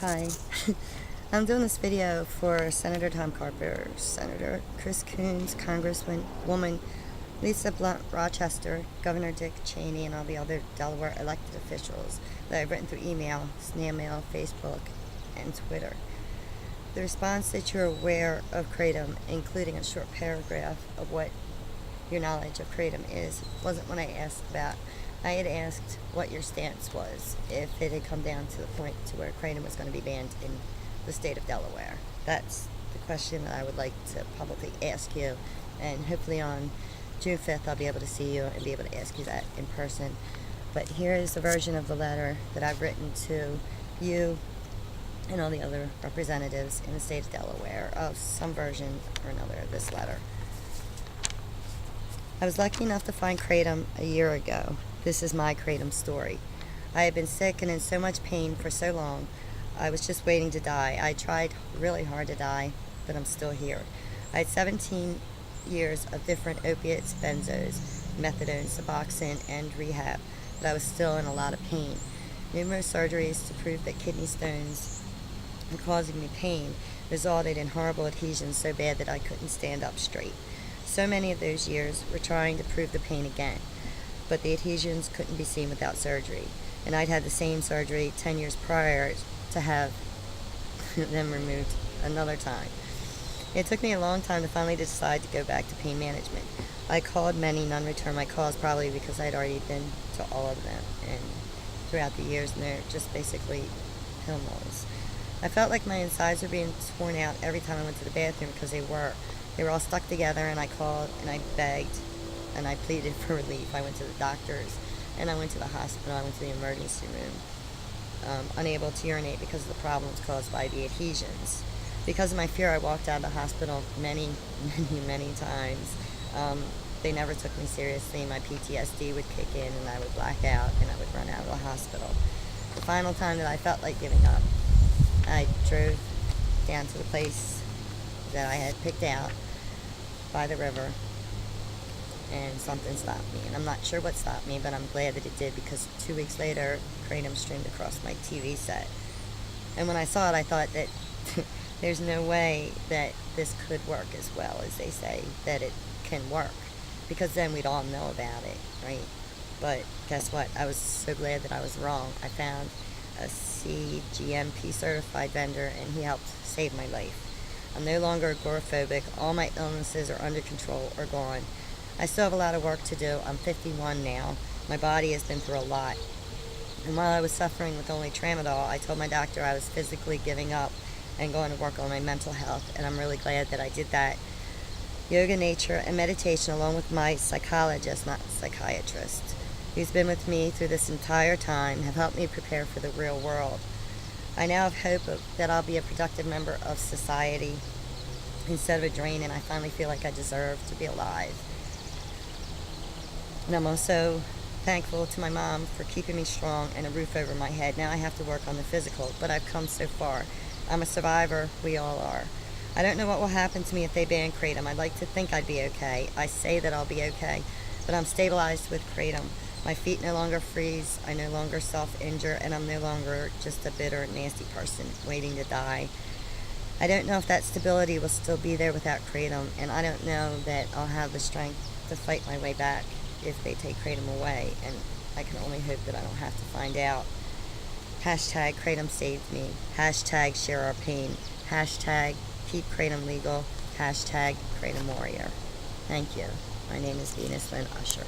Hi. I'm doing this video for Senator Tom Carper, Senator Chris Coons, Congresswoman Lisa Blunt Rochester, Governor Dick Cheney, and all the other Delaware elected officials that I've written through email, snail mail, Facebook, and Twitter. The response that you're aware of Kratom, including a short paragraph of what your knowledge of Kratom is, wasn't what I asked about. I had asked what your stance was if it had come down to the point to where Kratom was going to be banned in the state of Delaware. That's the question that I would like to publicly ask you, and hopefully on June 5th I'll be able to see you and be able to ask you that in person. But here is the version of the letter that I've written to you and all the other representatives in the state of Delaware of some version or another of this letter. I was lucky enough to find Kratom a year ago. This is my Kratom story. I had been sick and in so much pain for so long, I was just waiting to die. I tried really hard to die, but I'm still here. I had 17 years of different opiates, benzos, methadone, Suboxone, and rehab, but I was still in a lot of pain. Numerous surgeries to prove that kidney stones were causing me pain resulted in horrible adhesions so bad that I couldn't stand up straight. So many of those years were trying to prove the pain again, but the adhesions couldn't be seen without surgery. And I'd had the same surgery 10 years prior to have them removed another time. It took me a long time to finally decide to go back to pain management. I called many, none returned my calls, probably because I'd already been to all of them and throughout the years, and they're just basically pill mills. I felt like my insides were being torn out every time I went to the bathroom because they were all stuck together, and I called and I begged and I pleaded for relief. I went to the doctors and I went to the hospital. I went to the emergency room, unable to urinate because of the problems caused by the adhesions. Because of my fear, I walked out of the hospital many times. They never took me seriously. My PTSD would kick in and I would black out and I would run out of the hospital. The final time that I felt like giving up, I drove down to the place that I had picked out by the river, and something stopped me. And I'm not sure what stopped me, but I'm glad that it did, because 2 weeks later, Kratom streamed across my TV set. And when I saw it, I thought that there's no way that this could work as well as they say that it can work, because then we'd all know about it, right? But guess what? I was so glad that I was wrong. I found a CGMP certified vendor, and he helped save my life. I'm no longer agoraphobic. All my illnesses are under control or gone. I still have a lot of work to do. I'm 51 now. My body has been through a lot. And while I was suffering with only tramadol, I told my doctor I was physically giving up and going to work on my mental health, and I'm really glad that I did that. Yoga, nature, and meditation, along with my psychologist, not psychiatrist, who's been with me through this entire time, have helped me prepare for the real world. I now have hope that I'll be a productive member of society instead of a drain, and I finally feel like I deserve to be alive. And I'm also thankful to my mom for keeping me strong and a roof over my head. Now I have to work on the physical, but I've come so far. I'm a survivor. We all are. I don't know what will happen to me if they ban Kratom. I'd like to think I'd be okay. I say that I'll be okay, but I'm stabilized with Kratom. My feet no longer freeze. I no longer self-injure, and I'm no longer just a bitter, nasty person waiting to die. I don't know if that stability will still be there without Kratom, and I don't know that I'll have the strength to fight my way back if they take Kratom away, and I can only hope that I don't have to find out. Hashtag Kratom saved me. Hashtag Shareourpain. Hashtag keepkratomlegal. Hashtag kratomwarrior. Thank you. My name is Venus Lynn Usher.